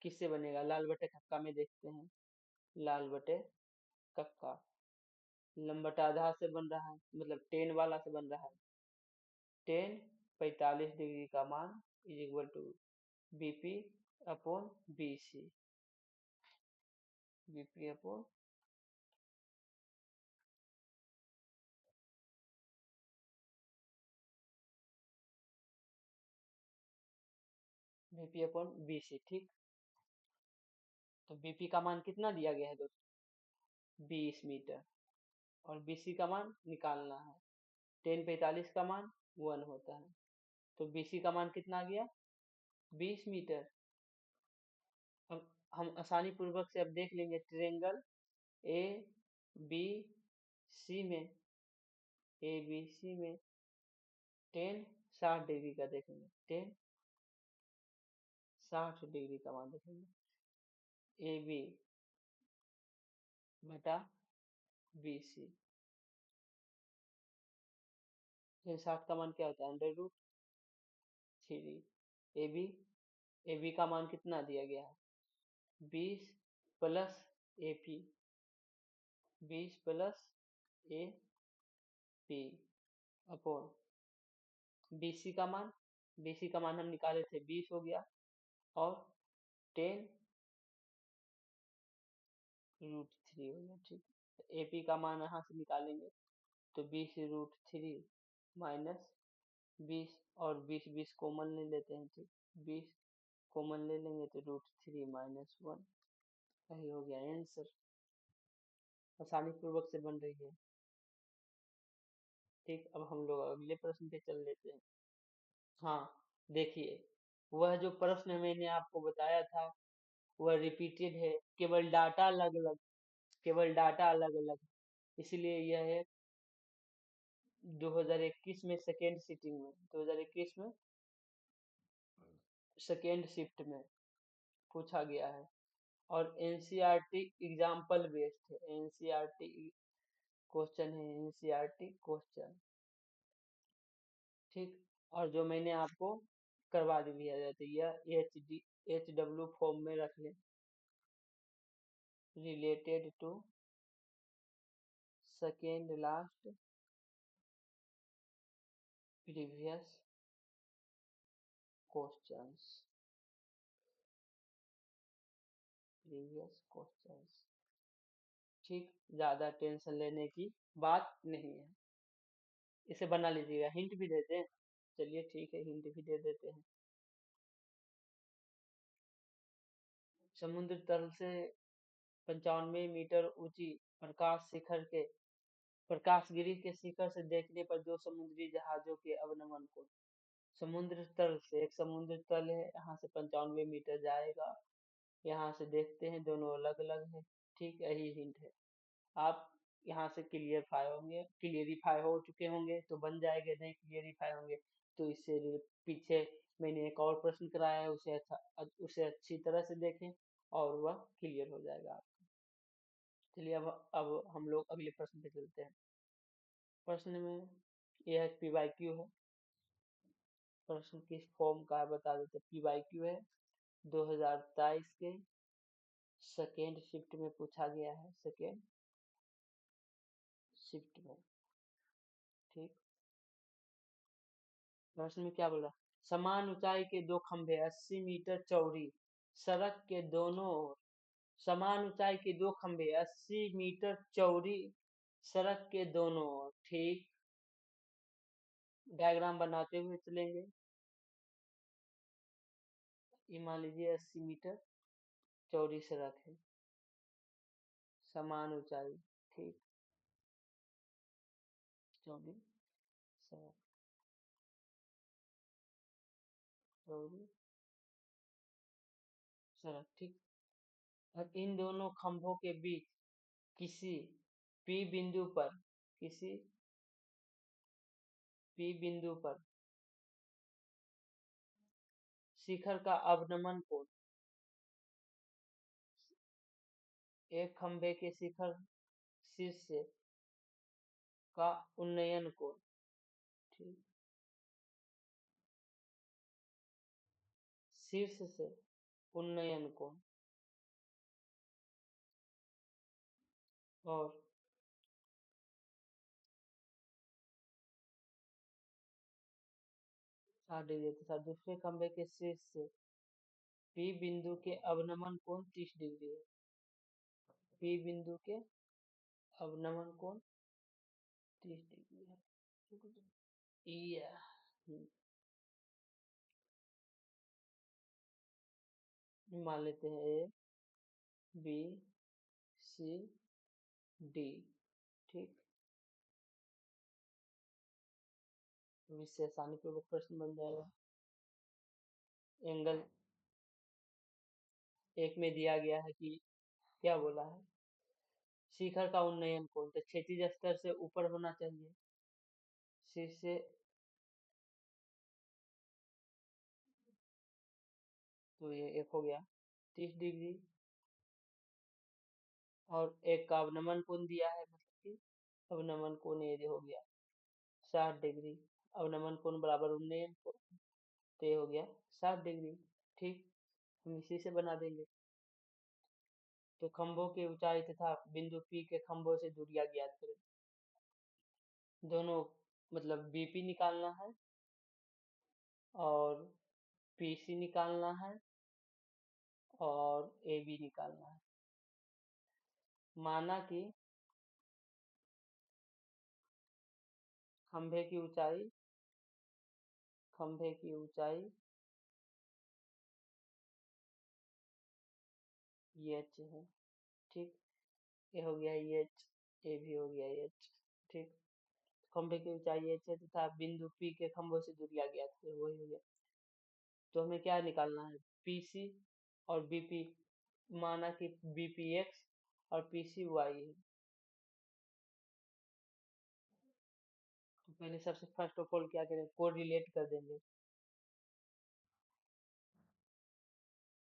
किससे बनेगा, लाल बटे कक्का में देखते हैं, लाल बटे कक्का लंबटा आधा से बन रहा है, मतलब टेन वाला से बन रहा है। टेन 45 डिग्री का मान is equal to BP upon BC, BP upon BP upon BC, ठीक। तो बीपी का मान कितना दिया गया है दोस्तों, 20 मीटर, और बीसी का मान निकालना है। टेन 45 का मान 1 होता है, तो बीसी का मान कितना आ गया, 20 मीटर। हम आसानी पूर्वक से अब देख लेंगे, ट्रेंगल ए बी सी में, ए बी सी में टेन 60 डिग्री का देखेंगे, टेन 60 डिग्री का मान देखेंगे, ए बी बटा बी सी। टेन 60 का मान क्या होता है, under root 3। A B, A B का मान कितना दिया गया है, 20 plus A P, 20 plus A P upon BC का मान, बीसी का मान हम निकाले थे 20 हो गया, और 10 रूट 3 हो गया, ठीक। एपी का मान यहाँ से निकालेंगे, तो 20 रूट 3 माइनस 20, और 20 20 कॉमन ले लेते हैं, ठीक। 20 कॉमन ले लेंगे तो रूट 3 माइनस 1, यही हो गया आंसर। आसानी पूर्वक से बन रही है, ठीक। अब हम लोग अगले प्रश्न पे चल लेते हैं। हाँ, देखिए, वह जो प्रश्न मैंने आपको बताया था वह रिपीटेड है, केवल डाटा अलग अलग, केवल डाटा अलग अलग, इसलिए यह है 2021 में सेकेंड सीटिंग में, 2021 में सेकेंड शिफ्ट में पूछा गया है, और एनसीईआरटी एग्जाम्पल बेस्ड है, एनसीईआरटी क्वेश्चन है, एनसीईआरटी क्वेश्चन, ठीक। और जो मैंने आपको करवा दिया जाता है, यह एच डब्ल्यू फॉर्म में रख लें, related to second last previous questions, previous questions, ठीक। ज्यादा टेंशन लेने की बात नहीं है, इसे बना लीजिएगा, हिंट भी देते हैं, चलिए ठीक है, हिंट भी दे देते हैं। समुद्र तल से 95 मीटर ऊंची प्रकाश शिखर के, प्रकाशगिरी के शिखर से देखने पर दो समुद्री जहाजों के अवनमन को, समुद्र तल से, एक समुद्र तल है, यहाँ से 95 मीटर जाएगा, यहाँ से देखते हैं दोनों अलग अलग है, ठीक। यही हिंट है। आप यहाँ से क्लियरफाई होंगे, क्लियरिफाई हो चुके होंगे तो बन जाएंगे, नहीं क्लियरिफाई होंगे तो इससे पीछे मैंने एक और प्रश्न कराया है, उसे अच्छी तरह से देखें और वह क्लियर हो जाएगा आपका। चलिए अब हम लोग अगले प्रश्न पे चलते हैं। प्रश्न में यह पी वाई क्यू है, प्रश्न किस फॉर्म का है बता देते, पी वाई क्यू है, 2023 के सेकेंड शिफ्ट में पूछा गया है, सेकेंड शिफ्ट में, ठीक। प्रश्न में क्या बोला? समान ऊंचाई के दो खंभे 80 मीटर चौड़ी सड़क के दोनों ओर। समान ऊंचाई के दो खंभे 80 मीटर चौड़ी सड़क के दोनों ओर। ठीक, डायग्राम बनाते हुए चलेंगे। ये मान लीजिए 80 मीटर चौड़ी सड़क है, समान ऊंचाई। ठीक, चौड़ी सड़क, चौड़ी सड़क। ठीक, और इन दोनों खंभों के बीच किसी P बिंदु पर, किसी P बिंदु पर शिखर का अवनमन कोण, एक खंभे के शिखर शीर्ष से का उन्नयन कोण। ठीक, शीर्ष से उन्नयन कोण। और 60 डिग्री तथा दूसरे खंभे के शीर्ष से P बिंदु के अवनमन कोण 30 डिग्री है। P बिंदु के अवनमन कोण 30 डिग्री है। या मान लेते हैं A B C D। ठीक, तो इससे आसानी पूर्वक प्रश्न बन जाएगा। एंगल एक में दिया गया है कि क्या बोला है, शिखर का उन्नयन कोण, तो क्षैतिज स्तर से ऊपर होना चाहिए। शीर्ष से, तो ये एक हो गया 30 डिग्री। और एक का अवनमन कोण दिया है, मतलब कि अवनमन कोण ये हो गया 60 डिग्री। अवनमन कोण बराबर उन्नयन कोण, तो ये हो गया 60 डिग्री। ठीक, हम इसी से बना देंगे। तो खंभों की ऊंचाई तथा बिंदु P के खंभों से दूरियां ज्ञात करें। दोनों मतलब BP निकालना है और PC निकालना है और AB निकालना है। माना कि खंभे की ऊंचाई, खंभे की ऊंचाई h है। ठीक, ये हो गया h, ये भी हो गया h। ठीक, खंभे की ऊंचाई h है तथा बिंदु P के खंभों से दूरियां ज्ञात करें, वही हो गया। तो हमें क्या निकालना है, PC और BP। माना कि BP x और PC y है। तो पहले सबसे फर्स्ट ऑफ ऑल क्या करें, कोरिलेट कर देंगे।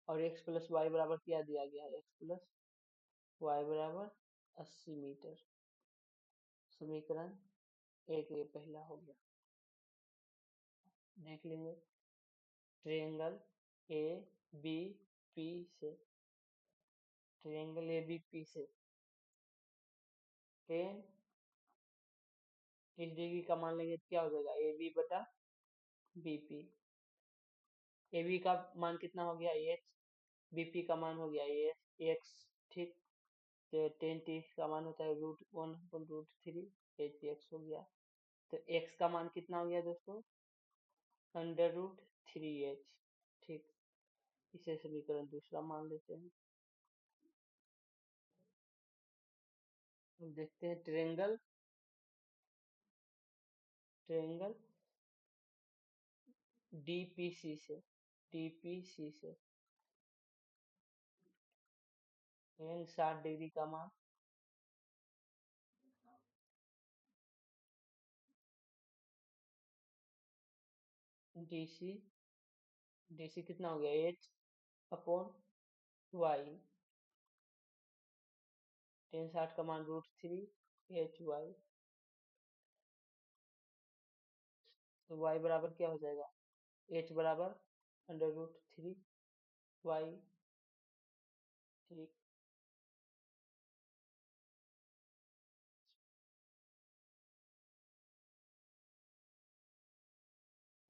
और x प्लस वाई बराबर क्या दिया गया है, x प्लस वाई बराबर 80 मीटर। समीकरण एक ये पहला हो गया। देख लेंगे, ट्रायंगल ए बी पी से, ट्रायंगल ए बी पी से 10 डिग्री का मान लेंगे तो क्या हो जाएगा, ए बी बटा बी पी। ए बी का मान कितना हो गया, एच। बीपी का मान हो गया एक्स। ठीक, तो 10 का मान होता है √1/√3, एच एक्स हो गया। तो एक्स का मान कितना हो गया दोस्तों, √3h। ठीक, इसे समीकरण दूसरा मान लेते हैं। देखते हैं ट्रायंगल, ट्रायंगल डीपीसी से, डीपीसी से 60 डिग्री का मान डीसी, डीसी कितना हो गया, एच अपॉन वाई। 10 60 का मान √3 HY। तो y बराबर क्या हो जाएगा, h बराबर √3y। ठीक,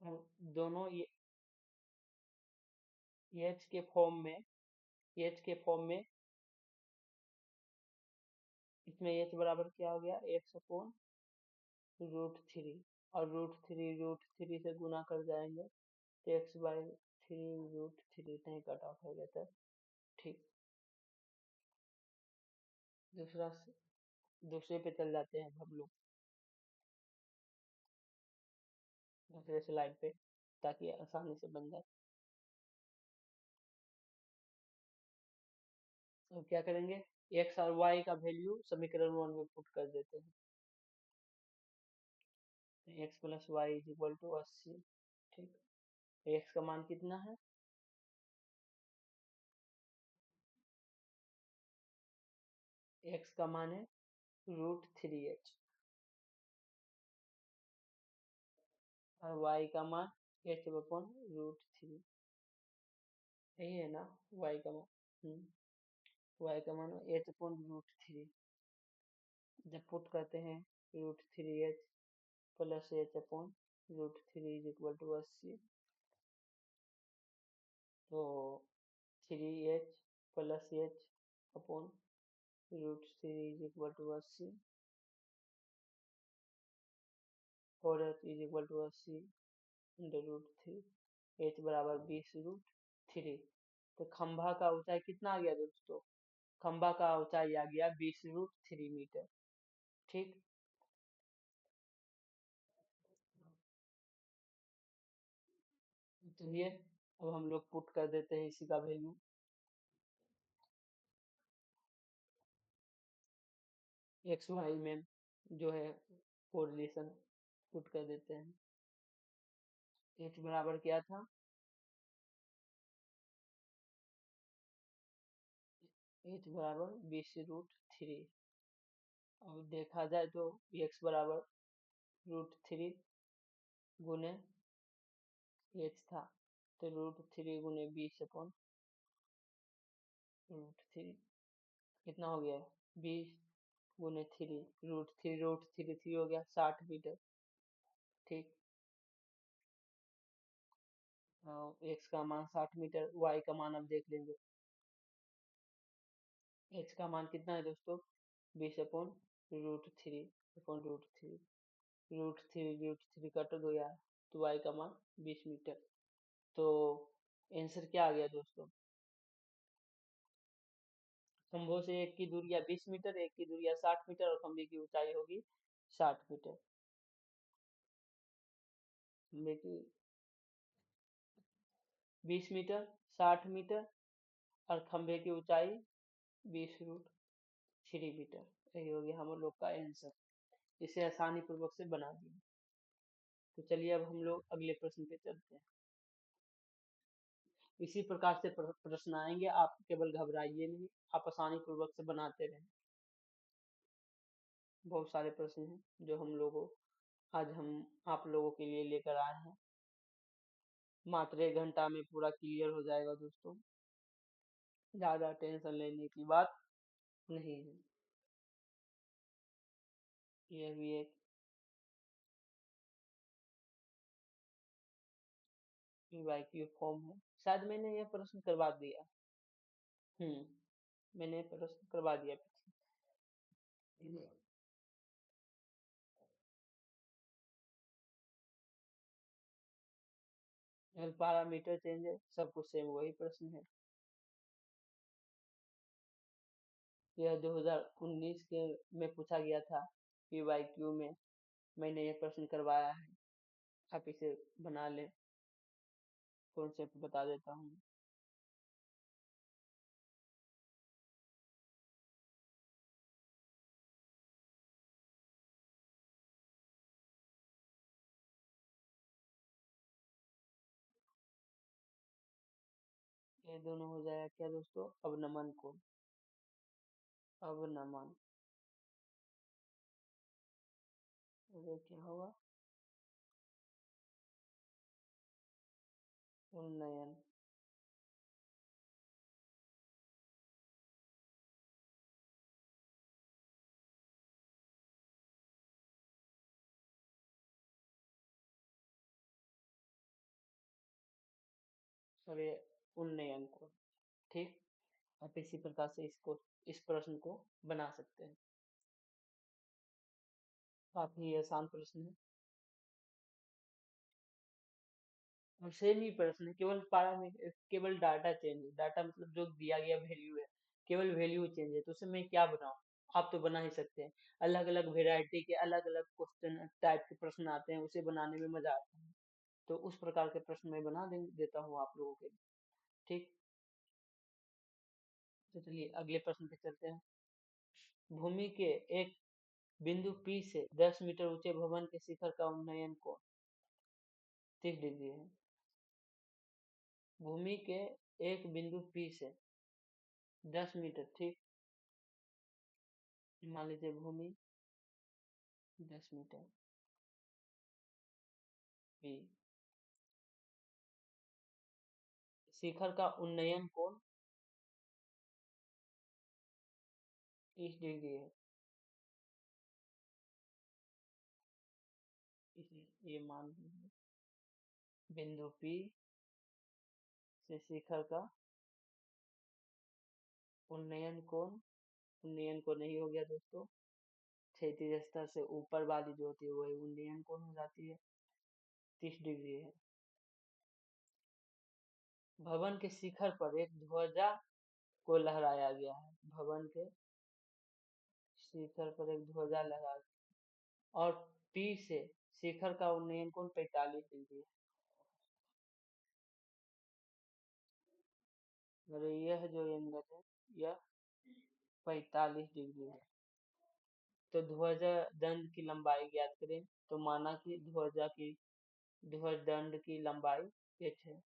हम दोनों ये एच के फॉर्म में, एच के फॉर्म में इसमें एच बराबर क्या हो गया, एक्स अपॉन रूट थ्री, और रूट थ्री से गुना कर जाएंगे तो X by three root three नहीं कट ऑफ हो गया था। ठीक, दूसरे पे चल जाते हैं हम लोग, दूसरे स्लाइड पे, ताकि आसानी से बन जाए। अब क्या करेंगे, एक्स और वाई का वैल्यू समीकरण 1 में पुट कर देते हैं। X plus Y is equal to 80। ठीक, एक्स का मान कितना है, एक्स का मान है रूट थ्री एच, और वाई का मान एच अपॉन रूट थ्री, यही है ना वाई का मान। वाई का मान एच अपॉन रूट थ्री, जब पुट करते हैं root three H plus H upon root three is equal to 80, तो three H plus H upon root three is equal to 80, और H is equal to 80 into root three, H बराबर 20 root three. तो खंभा का ऊंचाई कितना आ गया दोस्तों, खंभा का ऊंचाई आ गया 20 रूट थ्री मीटर। ठीक, चलिए अब हम लोग पुट कर देते हैं इसी का वैल्यू, एक्स वाई में जो है कोरिलेशन पुट कर देते हैं। एच बराबर क्या था, एच बराबर 20 रूट थ्री, और देखा जाए तो एक्स बराबर रूट थ्री गुने एच था, तो रूट थ्री गुने 20 अपॉन रूट थ्री कितना हो गया, 20 गुने थ्री, रूट थ्री थ्री हो गया 60 मीटर। ठीक, एक्स का मान 60 मीटर, वाई का मान अब देख लेंगे। एक्स का मान कितना है दोस्तों, 20 upon root three upon root three cut गया, तो वाई का मान 20 मीटर। तो आंसर क्या आ गया दोस्तों, खंभों से एक की दूरिया 20 मीटर, एक की दूरिया 60 मीटर, और खंभे की ऊंचाई होगी 60 मीटर। खंभे की 20 मीटर, 60 मीटर, और खंभे की ऊंचाई 20 रूट थ्री मीटर, यही हो गया हम लोग का आंसर। इसे आसानी पूर्वक से बना दिया। तो चलिए अब हम लोग अगले प्रश्न पे चलते हैं। इसी प्रकार से प्रश्न आएंगे, आप केवल घबराइए नहीं, आप आसानी पूर्वक से बनाते रहें। बहुत सारे प्रश्न हैं जो आज हम आप लोगों के लिए लेकर आए हैं। मात्र 1 घंटा में पूरा क्लियर हो जाएगा दोस्तों, ज्यादा टेंशन लेने की बात नहीं है। यह भी एक पीवाईक्यू फॉर्म है, शायद मैंने यह प्रश्न करवा दिया। मैंने प्रश्न करवा दिया पीछे। पैरामीटर चेंज है, सब कुछ सेम वही प्रश्न है। यह 2019 के में पूछा गया था पीवाईक्यू में, मैंने यह प्रश्न करवाया है, आप इसे बना लें, कॉन्सेप्ट बता देता हूँ। ये दोनों हो जाएगा क्या दोस्तों, अवनमन कोण, अवनमन, ये क्या होगा, उन्नयन। और ये उन्नयन कोण। ठीक, आप इसी प्रकार से इस प्रश्न को बना सकते हैं। काफी आसान प्रश्न है और सेम ही प्रश्न है, केवल पैरामीटर, केवल डाटा चेंज है। डाटा मतलब जो दिया गया वैल्यू है, केवल वैल्यू चेंज है, तो उससे मैं क्या बनाऊं? आप तो बना ही सकते हैं। अलग अलग वेराइटी के अलग अलग क्वेश्चन टाइप के प्रश्न आते हैं, उसे बनाने में मजा आता है। तो उस प्रकार के प्रश्न मैं बना देता हूँ आप लोगों के लिए। ठीक, तो चलिए अगले प्रश्न पे चलते हैं। भूमि के एक बिंदु P से 10 मीटर ऊंचे भवन के शिखर का उन्नयन कोण 30 डिग्री है। भूमि के एक बिंदु P से 10 मीटर, ठीक, मान लीजिए भूमि 10 मीटर P, शिखर का उन्नयन कोण 30 डिग्री है। इसलिए ये मान लीजिए बिंदु P से शिखर का उन्नयन कोण, उन्नयन कोण नहीं हो गया दोस्तों, क्षैतिज स्तर से ऊपर वाली जो होती है वही उन्नयन कोण हो जाती है, 30 डिग्री है। भवन के शिखर पर एक ध्वजा को लहराया गया है। भवन के शिखर पर एक ध्वजा लगा, और P से शिखर का उन्नयन कोण 45 डिग्री है। और यह जो एंगल है यह 45 डिग्री है। तो ध्वजा दंड की लंबाई ज्ञात करें। तो माना कि ध्वज दंड की लंबाई h है।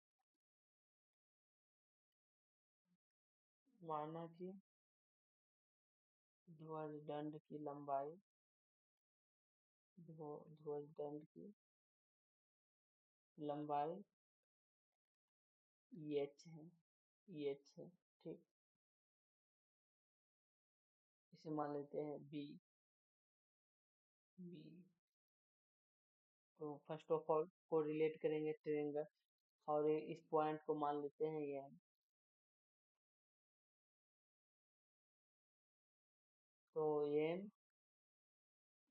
माना कि ध्वज दंड की लंबाई, ध्वज दंड की लंबाई h है, h है, ठीक। इसे मान लेते हैं b। तो फर्स्ट ऑफ ऑल को रिलेट करेंगे ट्रायंगल, और इस पॉइंट को मान लेते हैं ये, तो एम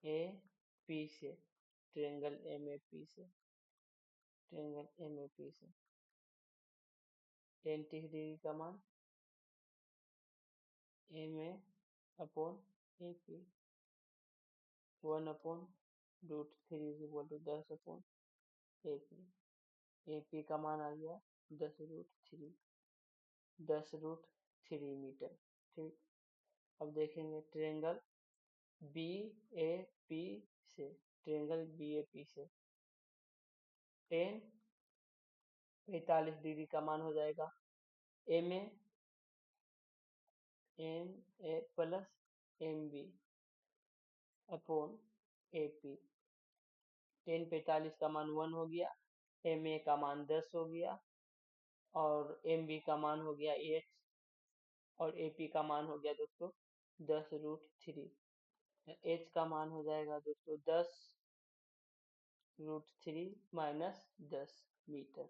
ए पी से, ट्रायंगल एम ए पी से, ट्रायंगल एम ए पी से 10 डिग्री का मान M A upon A P, 1/√3 is equal to 10 upon A P. A P का मान आ गया 10√3, 10√3 मीटर, ठीक। अब देखेंगे ट्रायंगल बी ए पी से, ट्रायंगल बी ए पी से 10 45 डिग्री का मान हो जाएगा M A plus M B upon A P. 10 45 का मान 1 हो गया, एम ए का मान 10 हो गया, और एम बी का मान हो गया 8, और ए पी का मान हो गया दोस्तों 10√3। एच का मान हो जाएगा दोस्तों 10√3 माइनस 10 मीटर,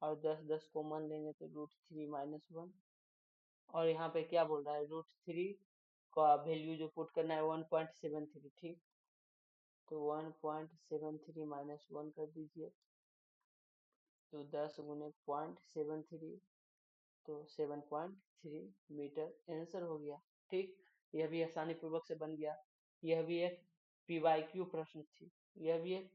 और 10 कॉमन लेंगे तो √3 - 1। और यहाँ पे क्या बोल रहा है, √3 का वैल्यू जो पुट करना है 1.73, ठीक। तो 1.73 - 1 कर दीजिए, तो 10 गुने 0.73, तो 7.3 मीटर आंसर हो गया, ठीक। यह भी आसानी पूर्वक से बन गया। यह भी एक पीवाईक्यू प्रश्न थी, यह भी एक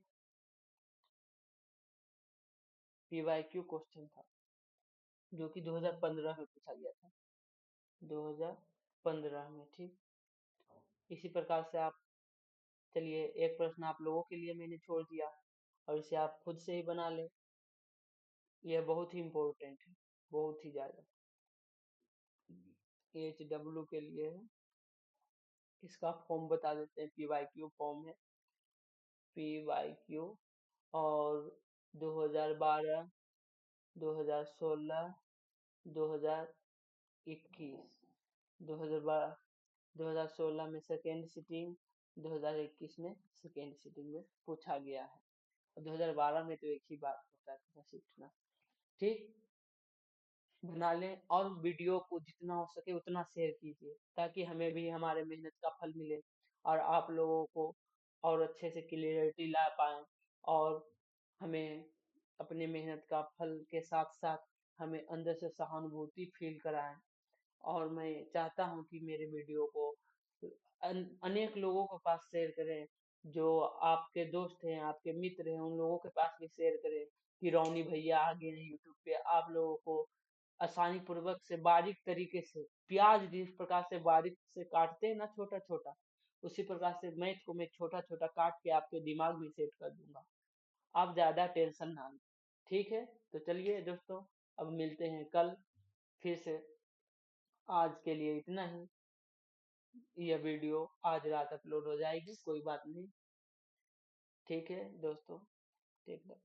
पीवाईक्यू क्वेश्चन था, जो कि 2015 में पूछा गया था, 2015 में, ठीक। इसी प्रकार से आप, चलिए एक प्रश्न आप लोगों के लिए मैंने छोड़ दिया, और इसे आप खुद से ही बना लें। यह बहुत ही इम्पोर्टेंट है, बहुत ही ज्यादा, HW के लिए है। इसका फॉर्म बता देते हैं, पीवाईक्यू फॉर्म है, पीवाईक्यू। और 2012, 2016, 2021, 2012, 2016 में सेकेंड सिटिंग, 2021 में सेकेंड सिटिंग में पूछा गया है, और 2012 में तो एक ही बार होता था सीखना, ठीक। बना लें और वीडियो को जितना हो सके उतना शेयर कीजिए, ताकि हमें भी हमारे मेहनत का फल मिले और आप लोगों को और अच्छे से क्लियरिटी ला पाएँ और हमें अपनी मेहनत का फल के साथ-साथ हमें अंदर से सहानुभूति फ़ील कराएँ। और मैं चाहता हूँ कि मेरे वीडियो को अनेक लोगों के पास शेयर करें, जो आपके दोस्त हैं, आपके मित्र हैं, उन लोगों के पास भी शेयर करें कि रोनी भैया आ गए हैं यूट्यूब पे। आप लोगों को आसानी पूर्वक से बारीक तरीके से प्याज जिस प्रकार से बारीक से काटते हैं ना छोटा-छोटा, उसी प्रकार से मैथ को मैं छोटा-छोटा काट के आपके दिमाग में सेट कर दूँगा। आप ज़्यादा टेंशन ना लें, ठीक है? तो चलिए दोस्तों, अब मिलते हैं कल फिर से। आज के लिए इतना ही। यह वीडियो आज रात अपलोड हो जाएगी, कोई बात नहीं। ठीक है दोस्तों, ठीक है।